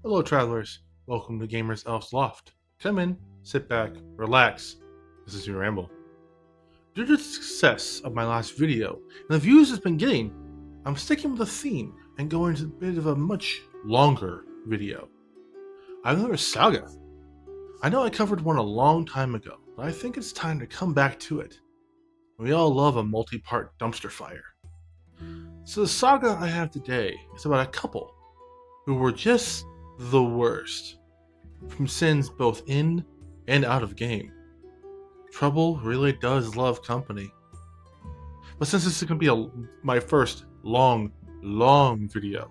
Hello travelers, welcome to Gamers Elf's Loft. Come in, sit back, relax. This is your ramble. Due to the success of my last video and the views it's been getting, I'm sticking with the theme and going to a bit of a much longer video. I have another saga. I know I covered one a long time ago, but I think it's time to come back to it. We all love a multi-part dumpster fire. So the saga I have today is about a couple who were just the worst, from sins both in and out of game. Trouble really does love company. But since this is going to be my first long video,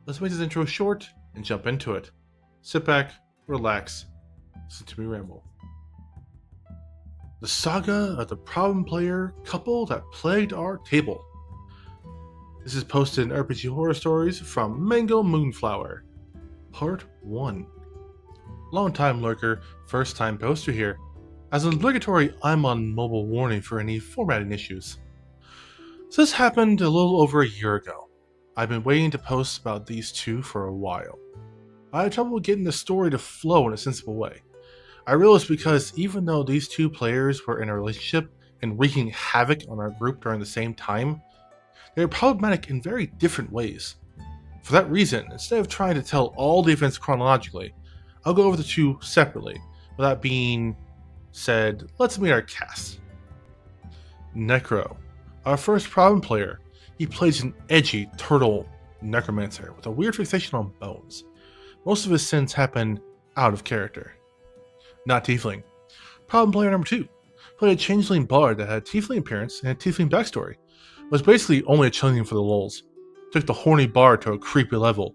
let's make this intro short and jump into it. Sit back, relax, listen to me ramble. The saga of the problem player couple that plagued our table. This is posted in RPG Horror Stories from Mango Moonflower. Part 1. Long-time lurker, first-time poster here. As an obligatory, I'm on mobile warning for any formatting issues. So this happened a little over a year ago. I've been waiting to post about these two for a while. I had trouble getting the story to flow in a sensible way. I realized because even though these two players were in a relationship and wreaking havoc on our group during the same time, they were problematic in very different ways. For that reason, instead of trying to tell all the events chronologically, I'll go over the two separately. With that being said, let's meet our cast. Necro, our first problem player. He plays an edgy turtle necromancer with a weird fixation on bones. Most of his sins happen out of character. Not Tiefling. Problem player number 2. Played a changeling bard that had a Tiefling appearance and a Tiefling backstory. Was basically only a changeling for the lulz. Took the horny bard to a creepy level,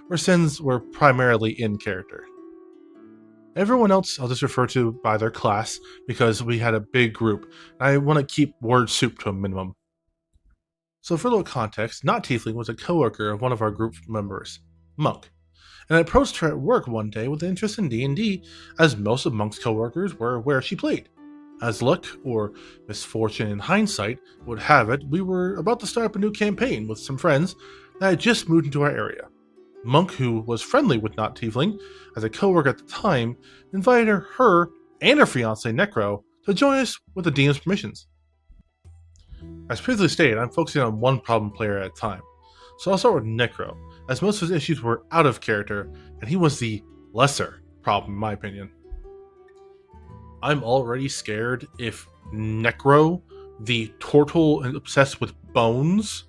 where sins were primarily in character. Everyone else I'll just refer to by their class because we had a big group, and I want to keep word soup to a minimum. So for a little context, Not Tiefling was a coworker of one of our group members, Monk, and I approached her at work one day with an interest in D&D, as most of Monk's coworkers were where she played. As luck, or misfortune in hindsight, would have it, we were about to start up a new campaign with some friends that had just moved into our area. Monk, who was friendly with Not Tiefling, as a coworker at the time, invited her and her fiancé Necro to join us with the DM's permissions. As previously stated, I'm focusing on one problem player at a time, so I'll start with Necro, as most of his issues were out of character, and he was the lesser problem in my opinion. I'm already scared if Necro, the turtle and obsessed with bones,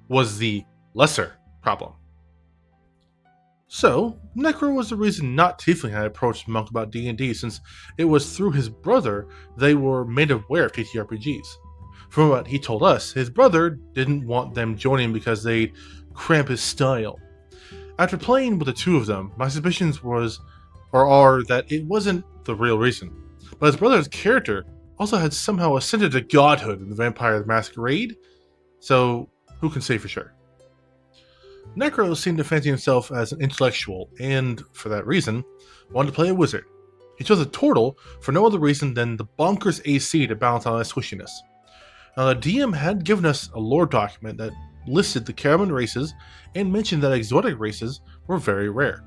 was the lesser problem. So, Necro was the reason Not Tiefling had approached Monk about D&D, since it was through his brother they were made aware of TTRPGs. From what he told us, his brother didn't want them joining because they'd cramp his style. After playing with the two of them, my suspicions are that it wasn't the real reason. But his brother's character also had somehow ascended to godhood in the Vampire the Masquerade, so who can say for sure? Necro seemed to fancy himself as an intellectual, and, for that reason, wanted to play a wizard. He chose a turtle for no other reason than the bonkers AC to balance out his squishiness. Now, the DM had given us a lore document that listed the Caraman races and mentioned that exotic races were very rare.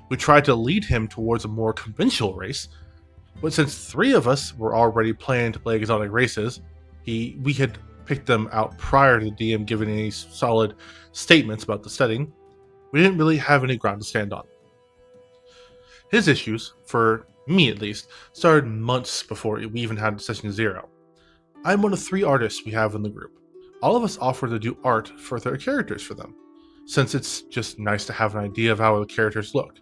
We tried to lead him towards a more conventional race, but since 3 of us were already planning to play exotic races, we had picked them out prior to the DM giving any solid statements about the setting, we didn't really have any ground to stand on. His issues, for me at least, started months before we even had session 0. I'm one of 3 artists we have in the group. All of us offer to do art for their characters for them, since it's just nice to have an idea of how the characters look.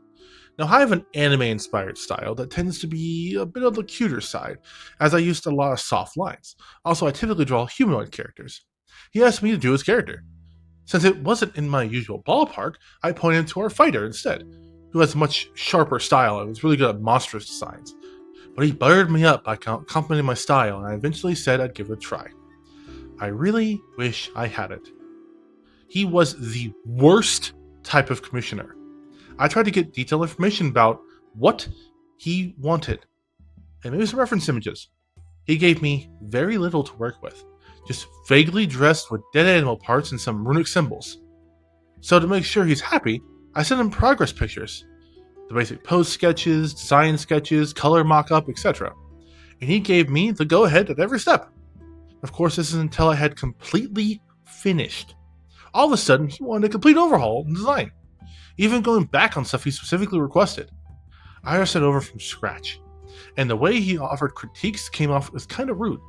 Now, I have an anime-inspired style that tends to be a bit of the cuter side, as I used a lot of soft lines. Also, I typically draw humanoid characters. He asked me to do his character. Since it wasn't in my usual ballpark, I pointed him to our fighter instead, who has a much sharper style and was really good at monstrous designs. But he buttered me up by complimenting my style, and I eventually said I'd give it a try. I really wish I had it. He was the worst type of commissioner. I tried to get detailed information about what he wanted, and maybe some reference images. He gave me very little to work with, just vaguely dressed with dead animal parts and some runic symbols. So to make sure he's happy, I sent him progress pictures, the basic pose sketches, design sketches, color mock-up, etc. And he gave me the go-ahead at every step. Of course, this is until I had completely finished. All of a sudden, he wanted a complete overhaul in design, even going back on stuff he specifically requested. I started over from scratch, and the way he offered critiques came off as kind of rude,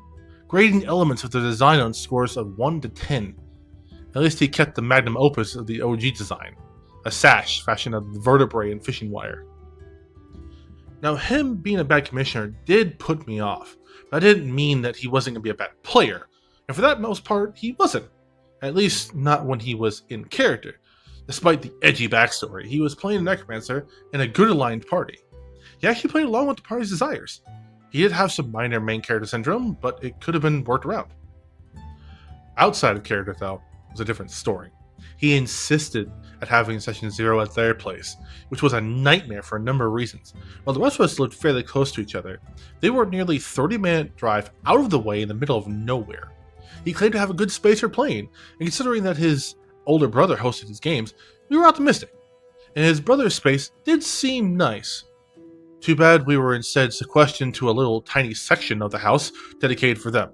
grading elements of the design on scores of 1 to 10. At least he kept the magnum opus of the OG design, a sash fashioned out of vertebrae and fishing wire. Now, him being a bad commissioner did put me off, but that didn't mean that he wasn't going to be a bad player, and for that most part, he wasn't. At least not when he was in character. Despite the edgy backstory, he was playing a necromancer in a good aligned party. He actually played along with the party's desires. He did have some minor main character syndrome, but it could have been worked around. Outside of character, though, was a different story. He insisted at having Session 0 at their place, which was a nightmare for a number of reasons. While the rest of us lived fairly close to each other, they were a nearly 30-minute drive out of the way in the middle of nowhere. He claimed to have a good space for playing, and considering that his older brother hosted his games, we were optimistic. And his brother's space did seem nice. Too bad we were instead sequestered to a little tiny section of the house dedicated for them.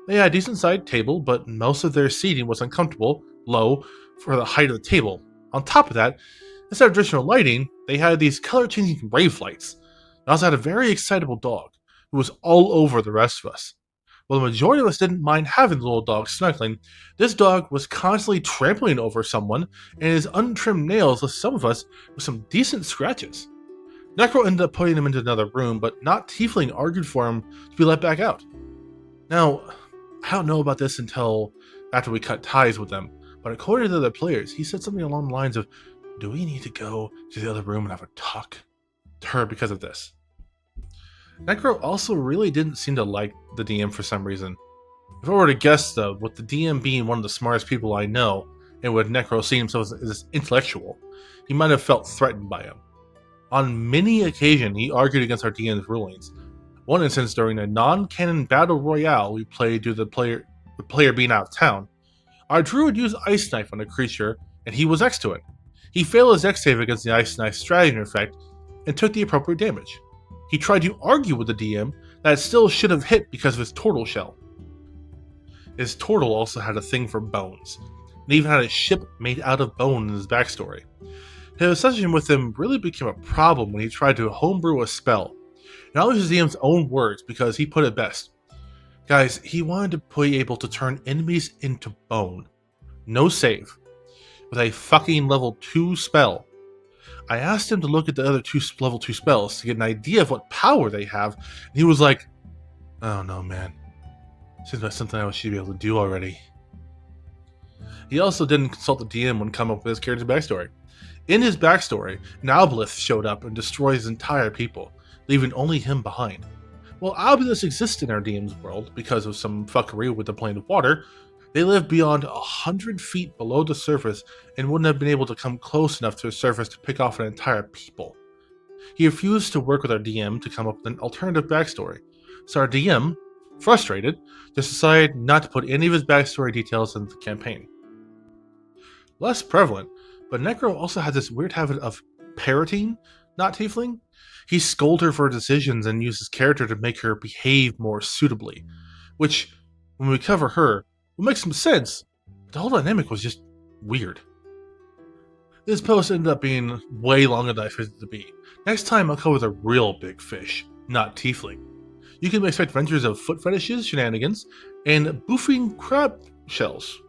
They had a decent-sized table, but most of their seating was uncomfortable, low, for the height of the table. On top of that, instead of traditional lighting, they had these color-changing rave lights. They also had a very excitable dog, who was all over the rest of us. While the majority of us didn't mind having the little dog snuggling, this dog was constantly trampling over someone, and his untrimmed nails left some of us with some decent scratches. Necro ended up putting him into another room, but not Tiefling argued for him to be let back out. Now, I don't know about this until after we cut ties with them, but according to the other players, he said something along the lines of, "Do we need to go to the other room and have a talk?" to her because of this. Necro also really didn't seem to like the DM for some reason. If I were to guess though, with the DM being one of the smartest people I know, and with Necro seeing himself as intellectual, he might have felt threatened by him. On many occasions, he argued against our DM's rulings. One instance during a non-canon battle royale we played due to the player being out of town, our druid used Ice Knife on a creature, and he was next to it. He failed his Dex save against the Ice Knife strategy effect, and took the appropriate damage. He tried to argue with the DM that it still should have hit because of his turtle shell. His turtle also had a thing for bones, and even had a ship made out of bone in his backstory. His obsession with him really became a problem when he tried to homebrew a spell. And I'll use his DM's own words because he put it best. Guys, he wanted to be able to turn enemies into bone. No save. With a fucking level 2 spell. I asked him to look at the other level 2 spells to get an idea of what power they have, and he was like, "Oh no, man. Seems like something I should be able to do already." He also didn't consult the DM when coming up with his character's backstory. In his backstory, an Albolith showed up and destroyed his entire people, leaving only him behind. While Alboliths exist in our DM's world because of some fuckery with the plane of water, they live beyond 100 feet below the surface and wouldn't have been able to come close enough to the surface to pick off an entire people. He refused to work with our DM to come up with an alternative backstory, so our DM, frustrated, just decided not to put any of his backstory details into the campaign. Less prevalent, but Necro also had this weird habit of parroting, not Tiefling. He scolded her for her decisions and used his character to make her behave more suitably, which, when we cover her, will make some sense, but the whole dynamic was just weird. This post ended up being way longer than I figured it to be. Next time I'll cover the real big fish, not Tiefling. You can expect adventures of foot fetishes, shenanigans, and boofing crab shells.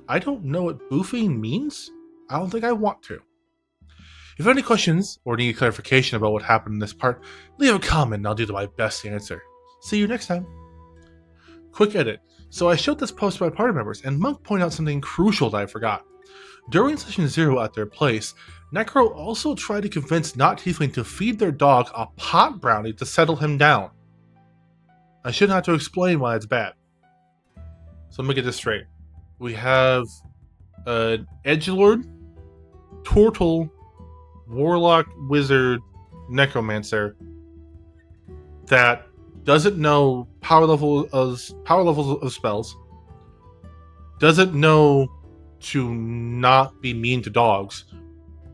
I don't know what boofing means. I don't think I want to. If you have any questions or need clarification about what happened in this part, leave a comment and I'll do my best to answer. See you next time. Quick edit. So I showed this post to my party members, and Monk pointed out something crucial that I forgot. During Session 0 at their place, Necro also tried to convince Not Tiefling to feed their dog a pot brownie to settle him down. I shouldn't have to explain why it's bad. So let me get this straight. We have an edgelord, turtle, warlock, wizard, necromancer that doesn't know power levels of spells, doesn't know to not be mean to dogs,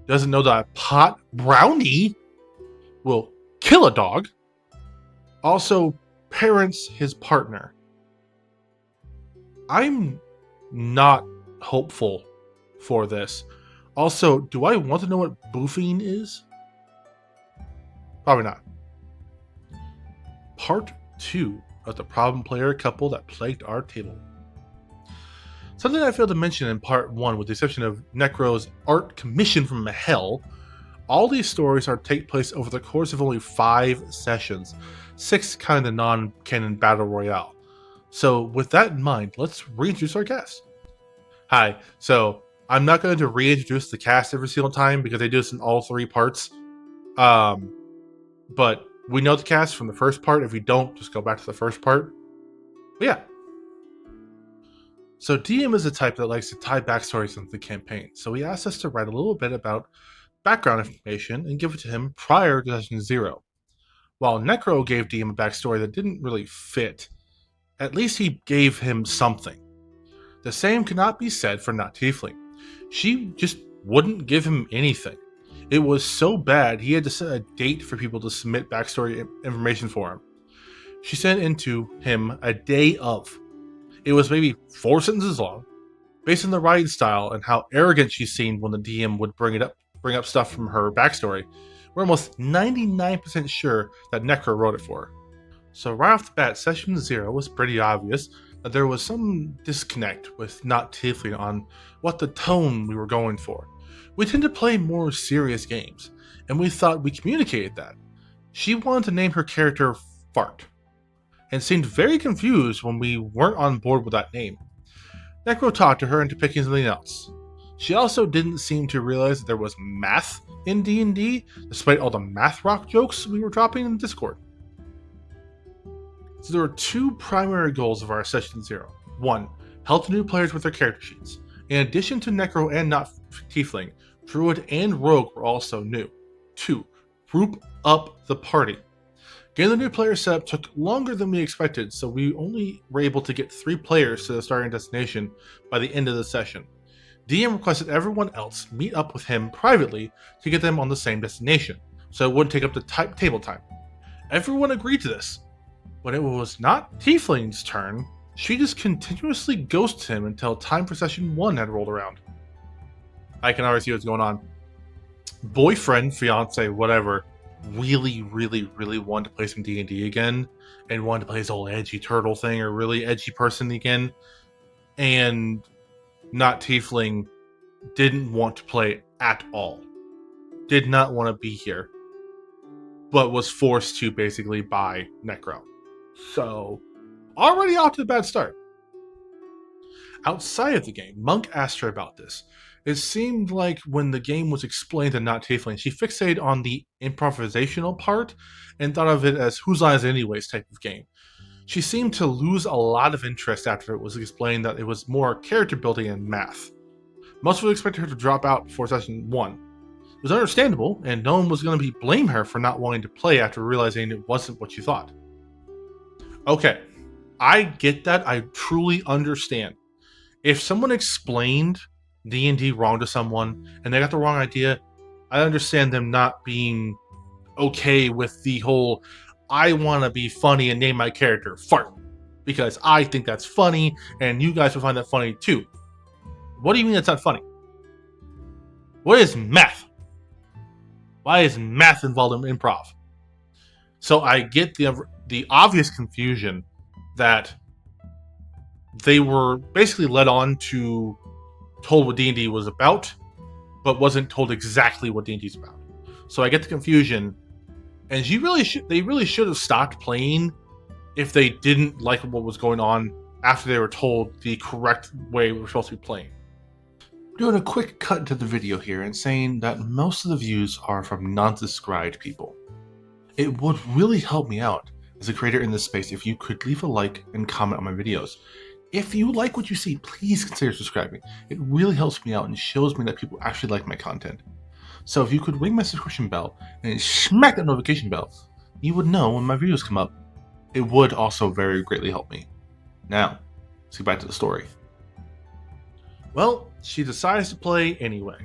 doesn't know that a pot brownie will kill a dog, also parents his partner. I'm not hopeful for this. Also, do I want to know what boofing is? Probably not. Part 2 of the problem player couple that plagued our table. Something I failed to mention in part 1, with the exception of Necro's art commission from hell, all these stories take place over the course of only 5 sessions, 6 kind of the non-canon battle royale. So with that in mind, let's reintroduce our cast. Hi, so I'm not going to reintroduce the cast every single time because they do this in all 3 parts. But we know the cast from the first part. If we don't, just go back to the first part. But yeah. So DM is a type that likes to tie backstories into the campaign. So he asked us to write a little bit about background information and give it to him prior to Session 0. While Necro gave DM a backstory that didn't really fit, at least he gave him something. The same cannot be said for Not Tiefling. She just wouldn't give him anything. It was so bad he had to set a date for people to submit backstory information for him. She sent into him a day of. It was maybe 4 sentences long, based on the writing style and how arrogant she seemed when the DM would bring up stuff from her backstory. We're almost 99% sure that Necro wrote it for her. So right off the bat, Session 0 was pretty obvious that there was some disconnect with Not Tiefling on what the tone we were going for. We tend to play more serious games, and we thought we communicated that. She wanted to name her character Fart, and seemed very confused when we weren't on board with that name. Necro talked to her into picking something else. She also didn't seem to realize that there was math in D&D, despite all the math rock jokes we were dropping in Discord. So there were 2 primary goals of our Session 0. 1, help the new players with their character sheets. In addition to Necro and Not Tiefling, Druid and Rogue were also new. 2, group up the party. Getting the new player setup took longer than we expected, so we only were able to get 3 players to the starting destination by the end of the session. DM requested everyone else meet up with him privately to get them on the same destination, so it wouldn't take up the table time. Everyone agreed to this. When it was Not Tiefling's turn, she just continuously ghosted him until time for Session 1 had rolled around. I can already see what's going on. Boyfriend, fiance, whatever, really wanted to play some D&D again, and wanted to play his whole edgy turtle thing, or really edgy person again, and Not Tiefling didn't want to play at all. Did not want to be here, but was forced to basically by Necro. So, already off to a bad start. Outside of the game, Monk asked her about this. It seemed like when the game was explained to Not Tiefling, she fixated on the improvisational part and thought of it as Whose Lines Anyways type of game. She seemed to lose a lot of interest after it was explained that it was more character building and math. Most would expect her to drop out before Session 1. It was understandable, and no one was going to blame her for not wanting to play after realizing it wasn't what you thought. Okay, I get that. I truly understand. If someone explained D&D wrong to someone and they got the wrong idea, I understand them not being okay with the whole I want to be funny and name my character Fart because I think that's funny and you guys will find that funny too. What do you mean that's not funny? What is math? Why is math involved in improv? So I get the obvious confusion that they were basically led on to told what D&D was about, but wasn't told exactly what D&D is about. So I get the confusion, and they really should have stopped playing if they didn't like what was going on after they were told the correct way we were supposed to be playing. Doing a quick cut to the video here and saying that most of the views are from non-subscribed people. It would really help me out as a creator in this space if you could leave a like and comment on my videos. If you like what you see, please consider subscribing. It really helps me out and shows me that people actually like my content. So if you could ring my subscription bell and smack that notification bell, you would know when my videos come up. It would also very greatly help me. Now, let's get back to the story. Well, she decides to play anyway.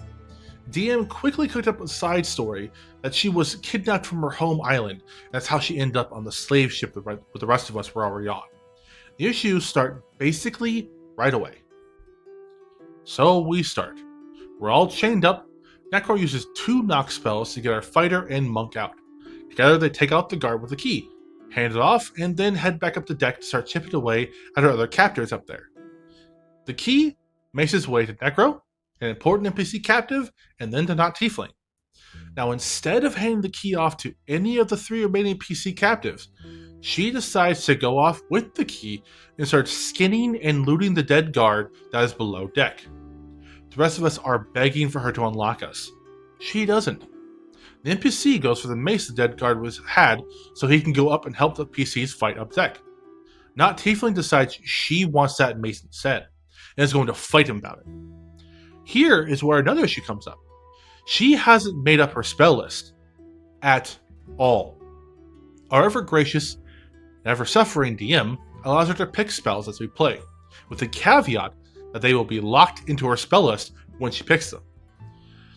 DM quickly cooked up a side story that she was kidnapped from her home island. That's how she ended up on the slave ship that the rest of us were already on. The issues start basically right away. So we start. We're all chained up. Necro uses 2 knock spells to get our fighter and monk out. Together they take out the guard with a key, hand it off, and then head back up the deck to start chipping away at our other captors up there. The key makes its way to Necro, an important NPC captive, and then to Not Tiefling. Now, instead of handing the key off to any of the 3 remaining PC captives, she decides to go off with the key and start skinning and looting the dead guard that is below deck. The rest of us are begging for her to unlock us. She doesn't. The NPC goes for the mace the dead guard had so he can go up and help the PCs fight up deck. Not Tiefling decides she wants that mace instead, and is going to fight him about it. Here is where another issue comes up. She hasn't made up her spell list at all. Our ever gracious and ever suffering DM allows her to pick spells as we play, with the caveat that they will be locked into her spell list when she picks them.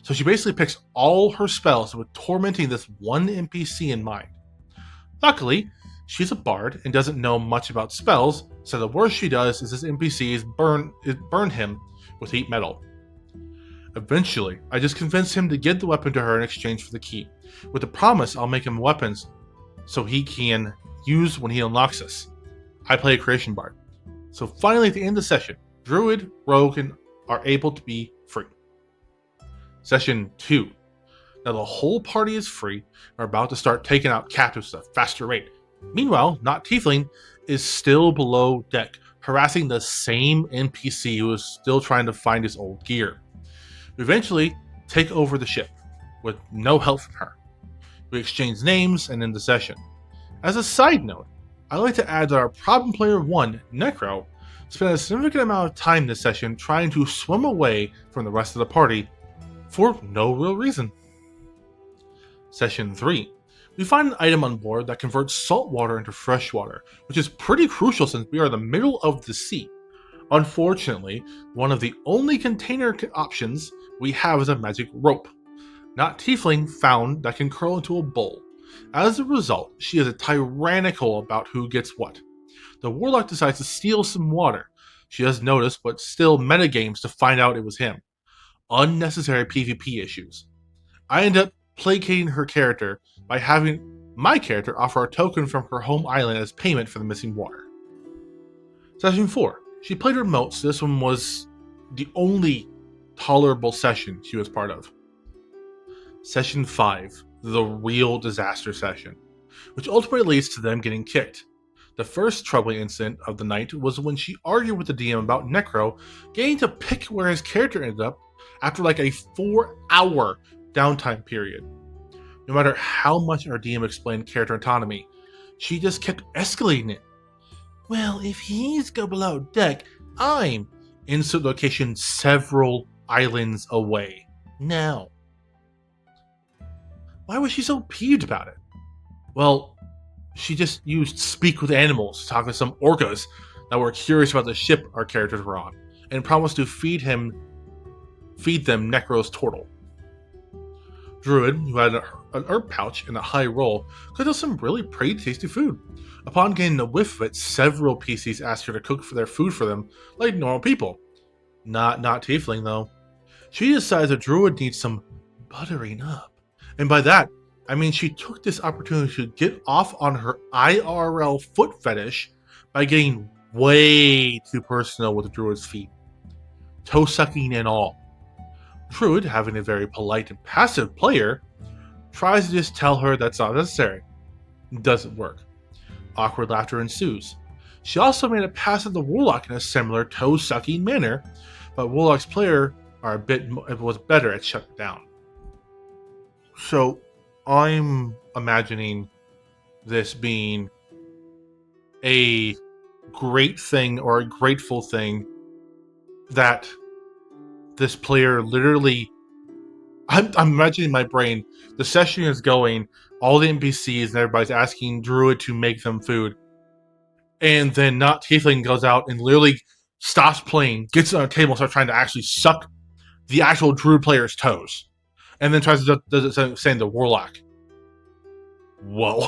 So she basically picks all her spells with tormenting this one NPC in mind. Luckily, she's a bard and doesn't know much about spells, so the worst she does is this NPC is burn him with heat metal. Eventually, I just convince him to give the weapon to her in exchange for the key, with the promise I'll make him weapons so he can use when he unlocks us. I play a creation bard. So finally at the end of the session, Druid, Rogue, are able to be free. Session 2. Now the whole party is free and are about to start taking out captives at a faster rate. Meanwhile, Not Tiefling is still below deck, harassing the same NPC who is still trying to find his old gear. We eventually take over the ship, with no help from her. We exchange names and end the session. As a side note, I'd like to add that our problem player 1, Necro, spent a significant amount of time this session trying to swim away from the rest of the party for no real reason. Session 3. We find an item on board that converts salt water into fresh water, which is pretty crucial since we are in the middle of the sea. Unfortunately, one of the only container options we have is a magic rope. Not Tiefling found that can curl into a bowl. As a result, she is tyrannical about who gets what. The Warlock decides to steal some water. She doesn't notice, but still metagames to find out it was him. Unnecessary PvP issues. I end up placating her character by having my character offer a token from her home island as payment for the missing water. Session 4. She played remote, so this one was the only tolerable session she was part of. Session 5. The real disaster session, which ultimately leads to them getting kicked. The first troubling incident of the night was when she argued with the DM about Necro getting to pick where his character ended up after like a 4-hour downtime period. No matter how much our DM explained character autonomy, she just kept escalating it. Well, if he's go below deck, I'm insert location several islands away. Now, why was she so peeved about it? Well, she just used speak with animals to talk to some orcas that were curious about the ship our characters were on, and promised to feed them Necro's turtle. Druid, who had an herb pouch and a high roll, cooked up some really pretty tasty food. Upon getting a whiff of it, several PCs asked her to cook for their food for them, like normal people. Not Tiefling, though. She decides that Druid needs some buttering up. And by that, I mean she took this opportunity to get off on her IRL foot fetish by getting way too personal with Druid's feet. Toe sucking and all. Druid, having a very polite and passive player, tries to just tell her that's not necessary. It doesn't work. Awkward laughter ensues. She also made a pass at the Warlock in a similar toe-sucking manner, but Warlock's player was better at shutting it down. So, I'm imagining this being a great thing or a grateful thing that this player literally... I'm imagining in my brain, the session is going, all the NPCs and everybody's asking Druid to make them food. And then Not Tiefling goes out and literally stops playing, gets on a table, and starts trying to actually suck the actual druid player's toes, and then tries to does it saying the warlock. Whoa.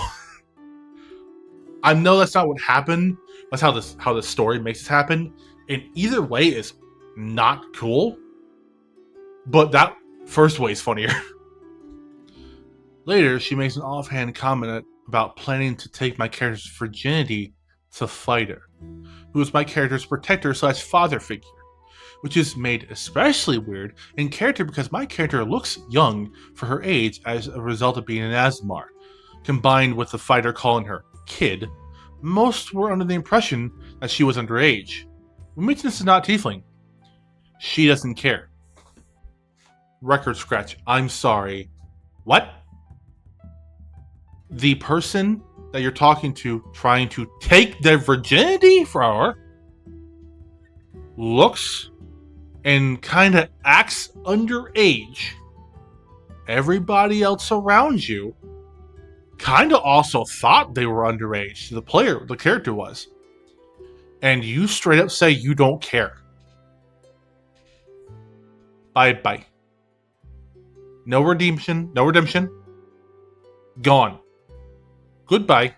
I know that's not what happened. That's how the story makes it happen. And either way is not cool. But that first way is funnier. Later, she makes an offhand comment about planning to take my character's virginity to Fighter, who is my character's protector / father figure, which is made especially weird in character because my character looks young for her age as a result of being an Asmar. Combined with the Fighter calling her kid, most were under the impression that she was underage. We mention this is not tiefling. She doesn't care. Record scratch. I'm sorry. What? The person that you're talking to, trying to take their virginity from her, looks and kind of acts underage. Everybody else around you kind of also thought they were underage. The character was. And you straight up say you don't care. Bye-bye. No redemption. No redemption. Gone. Goodbye.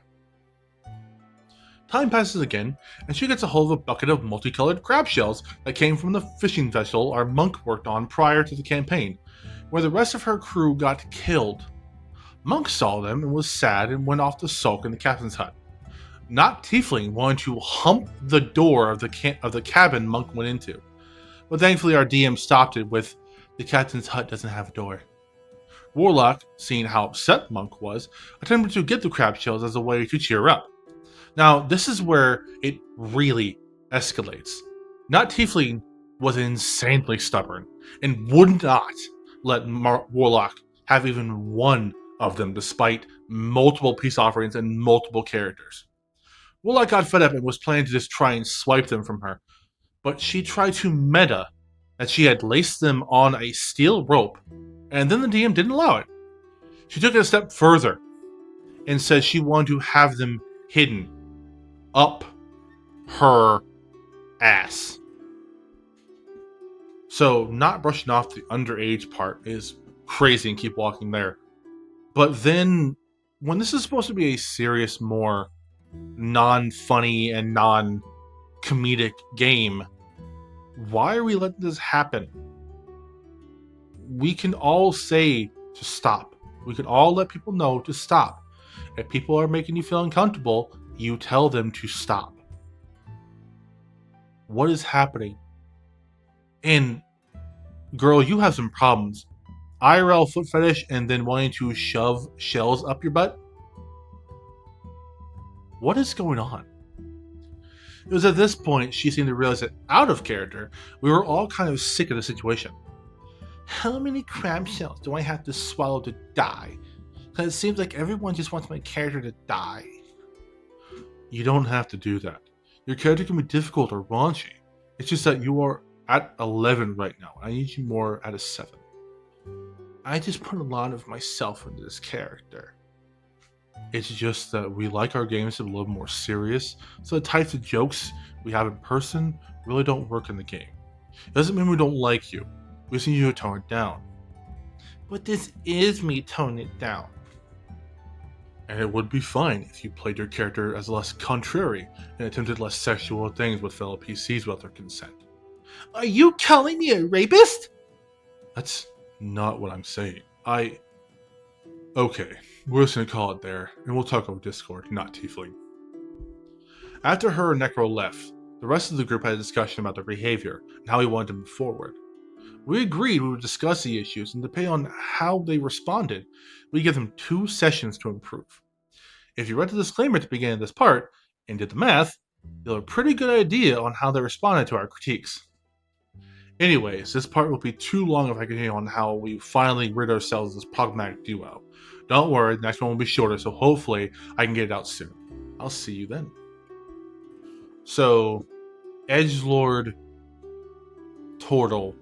Time passes again, and she gets a hold of a bucket of multicolored crab shells that came from the fishing vessel our monk worked on prior to the campaign, where the rest of her crew got killed. Monk saw them and was sad and went off to sulk in the captain's hut. Not Tiefling wanted to hump the door of the cabin Monk went into, but thankfully our DM stopped it with, "The captain's hut doesn't have a door." Warlock, seeing how upset Monk was, attempted to get the crab shells as a way to cheer her up. Now, this is where it really escalates. Not Tiefling was insanely stubborn and would not let Warlock have even one of them despite multiple peace offerings and multiple characters. Warlock got fed up and was planning to just try and swipe them from her, but she tried to meta that she had laced them on a steel rope, and then the DM didn't allow it. She took it a step further and said she wanted to have them hidden up her ass. So not brushing off the underage part is crazy and keep walking there. But then, when this is supposed to be a serious, more non-funny and non-comedic game, why are we letting this happen? We can all say to stop. We can all let people know to stop. If people are making you feel uncomfortable, you tell them to stop. What is happening? And girl, you have some problems. IRL foot fetish and then wanting to shove shells up your butt? What is going on? It was at this point she seemed to realize that out of character, we were all kind of sick of the situation. How many crab shells do I have to swallow to die? Because it seems like everyone just wants my character to die. You don't have to do that. Your character can be difficult or raunchy. It's just that you are at 11 right now. I need you more at a 7. I just put a lot of myself into this character. It's just that we like our games to be a little more serious, so the types of jokes we have in person really don't work in the game. It doesn't mean we don't like you. We just need you to tone it down. But this is me toning it down. And it would be fine if you played your character as less contrary and attempted less sexual things with fellow PCs without their consent. Are you calling me a rapist? That's not what I'm saying. Okay, we're just gonna call it there, and we'll talk over Discord, not Tiefling. After her and Necro left, the rest of the group had a discussion about their behavior and how we wanted to move forward. We agreed we would discuss the issues, and depending on how they responded, we give them 2 sessions to improve. If you read the disclaimer at the beginning of this part, and did the math, you'll have a pretty good idea on how they responded to our critiques. Anyways, this part will be too long if I continue on how we finally rid ourselves of this problematic duo. Don't worry, the next one will be shorter, so hopefully I can get it out soon. I'll see you then. So, Edgelord Turtle,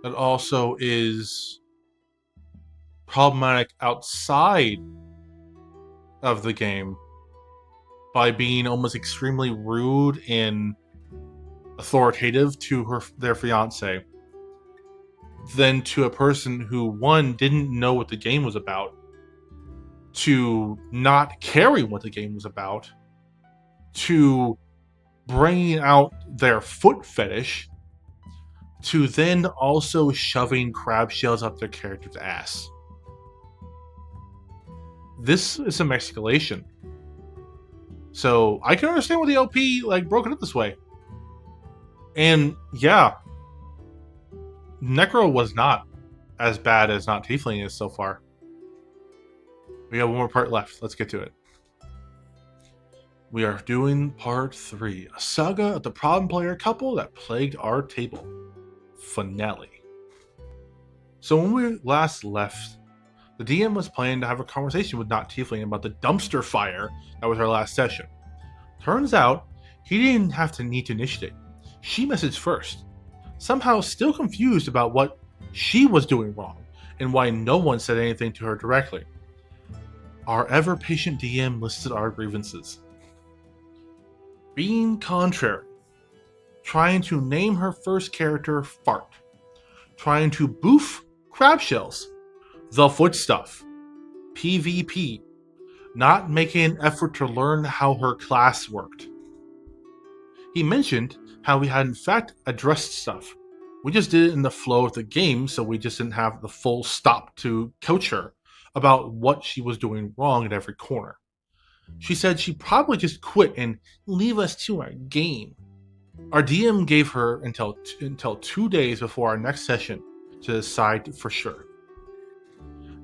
that also is problematic outside of the game by being almost extremely rude and authoritative to their fiance than to a person who, one, didn't know what the game was about, to not caring what the game was about, to bringing out their foot fetish, to then also shoving crab shells up their character's ass. This is some escalation. So I can understand why the LP broke it up this way. And yeah, Necro was not as bad as Not Tiefling is so far. We have one more part left. Let's get to it. We are doing part 3, a saga of the problem player couple that plagued our table. Finale. So when we last left, the DM was planning to have a conversation with Not Tiefling about the dumpster fire that was our last session. Turns out, he didn't have to need to initiate. She messaged first, somehow still confused about what she was doing wrong and why no one said anything to her directly. Our ever-patient DM listed our grievances. Being contrary, trying to name her first character Fart, trying to boof crab shells, the foot stuff, PvP, not making an effort to learn how her class worked. He mentioned how we had in fact addressed stuff. We just did it in the flow of the game, so we just didn't have the full stop to coach her about what she was doing wrong at every corner. She said she'd probably just quit and leave us to our game. Our DM gave her until 2 days before our next session to decide for sure.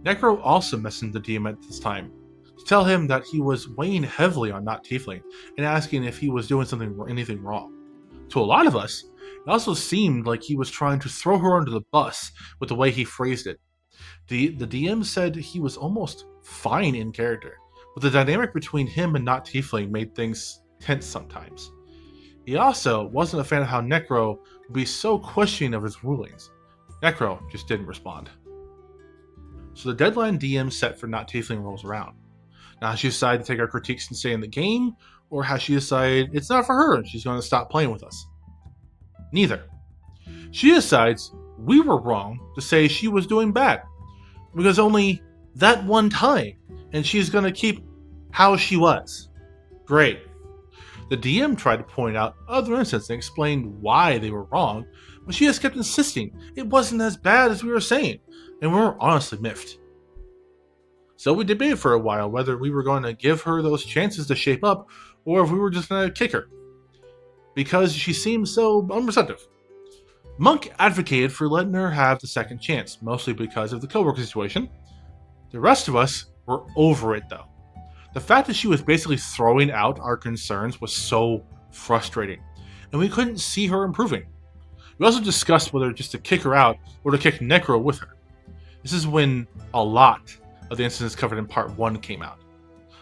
Necro also messaged the DM at this time to tell him that he was weighing heavily on Not Tiefling and asking if he was doing anything wrong. To a lot of us, it also seemed like he was trying to throw her under the bus with the way he phrased it. The DM said he was almost fine in character, but the dynamic between him and Not Tiefling made things tense sometimes. He also wasn't a fan of how Necro would be so questioning of his rulings. Necro just didn't respond. So the deadline DM set for Not Tiefling rolls around. Now has she decided to take our critiques and stay in the game, or has she decided it's not for her and she's going to stop playing with us? Neither. She decides we were wrong to say she was doing bad, because only that one time, and she's going to keep how she was. Great. The DM tried to point out other incidents and explained why they were wrong, but she just kept insisting it wasn't as bad as we were saying, and we were honestly miffed. So we debated for a while whether we were going to give her those chances to shape up, or if we were just going to kick her, because she seemed so unreceptive. Monk advocated for letting her have the second chance, mostly because of the coworker situation. The rest of us were over it though. The fact that she was basically throwing out our concerns was so frustrating, and we couldn't see her improving. We also discussed whether just to kick her out or to kick Necro with her. This is when a lot of the incidents covered in part 1 came out.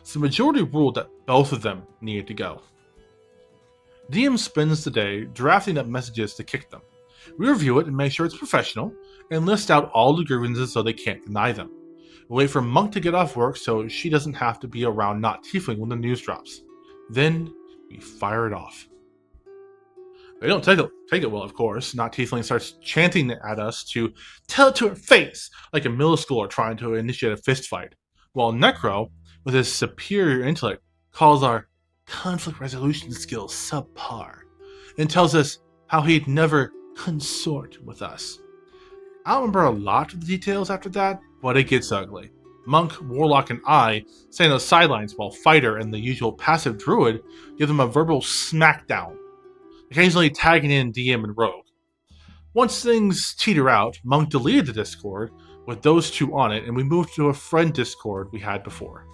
So the majority ruled that both of them needed to go. DM spends the day drafting up messages to kick them. We review it and make sure it's professional, and list out all the grievances so they can't deny them. We wait for Monk to get off work so she doesn't have to be around Not Tiefling when the news drops. Then we fire it off. They don't take it well, of course. Not Tiefling starts chanting at us to tell it to her face, like a middle schooler trying to initiate a fist fight, while Necro, with his superior intellect, calls our conflict resolution skills subpar, and tells us how he'd never consort with us. I don't remember a lot of the details after that, but it gets ugly. Monk, Warlock, and I stay on the sidelines while Fighter and the usual passive druid give them a verbal smackdown, occasionally tagging in DM and Rogue. Once things teeter out, Monk deleted the Discord with those two on it, and we moved to a friend Discord we had before.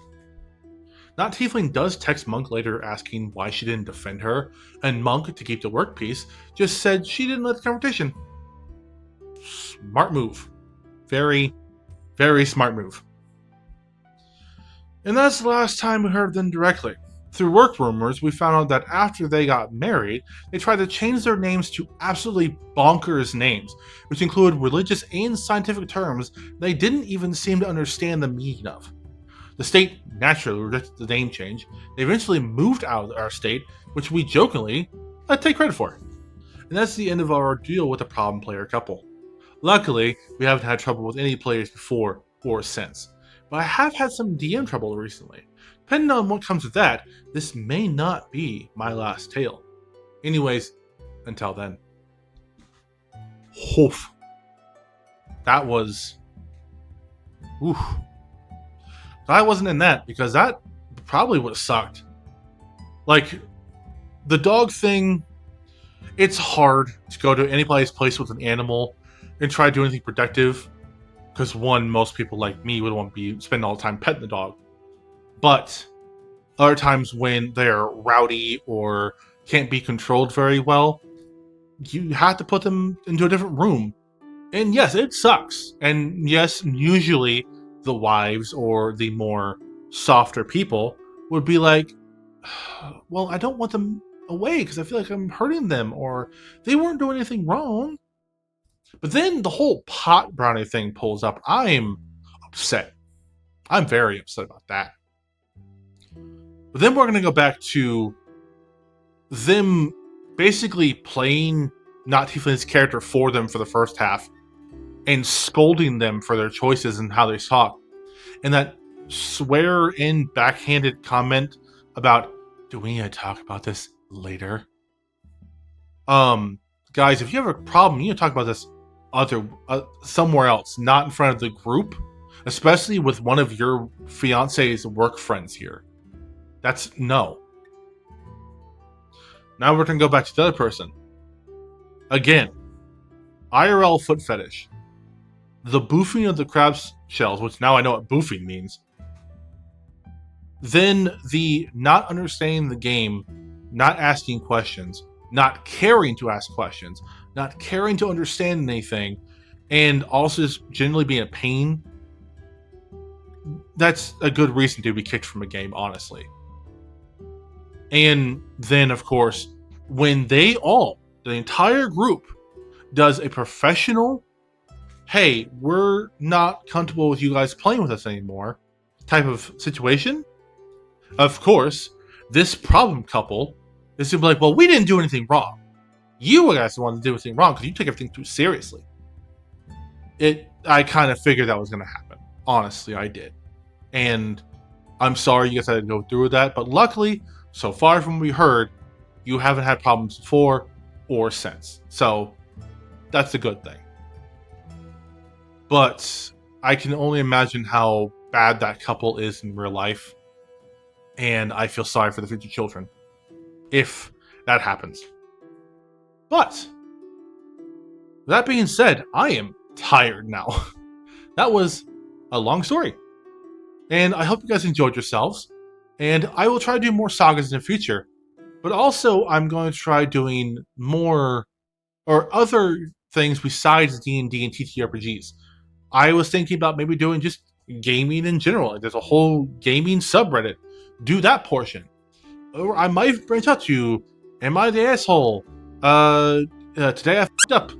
Not Tiefling does text Monk later asking why she didn't defend her, and Monk, to keep the work peace, just said she didn't like the confrontation. Smart move. Very, very smart move. And that's the last time we heard them directly. Through work rumors, we found out that after they got married, they tried to change their names to absolutely bonkers names, which include religious and scientific terms they didn't even seem to understand the meaning of. The state naturally rejected the name change. They eventually moved out of our state, which we jokingly take credit for. and that's the end of our deal with the problem player couple. Luckily, we haven't had trouble with any players before or since, but I have had some DM trouble recently. Depending on what comes with that, this may not be my last tale. Anyways, until then. Oof. That was... Oof. I wasn't in that, because that probably would have sucked. Like, the dog thing, it's hard to go to any place with an animal and try to do anything productive. Because one, most people like me would want to be spending all the time petting the dog. But other times when they're rowdy or can't be controlled very well, you have to put them into a different room. And yes, it sucks. And yes, usually the wives or the more softer people would be like, well, I don't want them away because I feel like I'm hurting them, or they weren't doing anything wrong. But then the whole pot brownie thing pulls up. I'm upset. I'm very upset about that. But then we're going to go back to them basically playing not Tiefling's character for them for the first half and scolding them for their choices and how they talk. And that swear-in backhanded comment about, do we need to talk about this later? Guys, if you have a problem, you need to talk about this somewhere else, not in front of the group, especially with one of your fiance's work friends here. That's no. Now we're going to go back to the other person. Again, IRL foot fetish. The boofing of the crab shells, which now I know what boofing means. Then the not understanding the game, not asking questions, not caring to ask questions, not caring to understand anything, and also just generally being a pain. That's a good reason to be kicked from a game, honestly. And then, of course, when the entire group, does a professional, hey, we're not comfortable with you guys playing with us anymore type of situation, of course, this problem couple is going to be like, well, we didn't do anything wrong. You guys wanted to do anything wrong because you take everything too seriously. I kind of figured that was going to happen. Honestly, I did. And I'm sorry you guys had to go through that, but luckily, so far from what we heard, you haven't had problems before or since. So that's a good thing. But I can only imagine how bad that couple is in real life. And I feel sorry for the future children if that happens. But that being said, I am tired now. That was a long story. And I hope you guys enjoyed yourselves. And I will try to do more sagas in the future. But also, I'm going to try doing more or other things besides D&D and TTRPGs. I was thinking about maybe doing just gaming in general. There's a whole gaming subreddit. Do that portion. Or I might branch out to, am I the asshole? Today I f***ed up.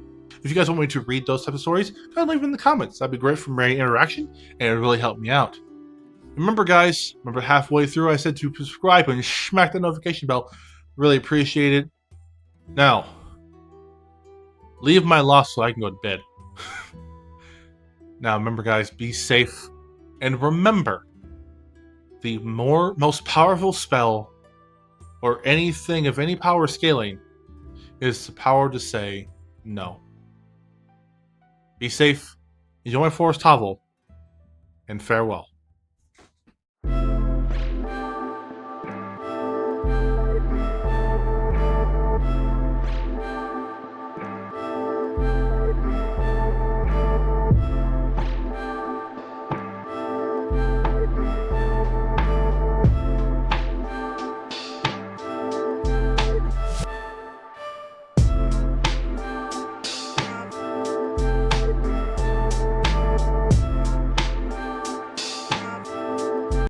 If you guys want me to read those type of stories, go ahead and leave them in the comments. That'd be great for my interaction, and it would really help me out. Remember, guys, halfway through I said to subscribe and smack the notification bell. Really appreciate it. Now, leave my loss so I can go to bed. Now, remember, guys, be safe. And remember, the most powerful spell or anything of any power scaling is the power to say no. Be safe, enjoy my forest hovel, and farewell.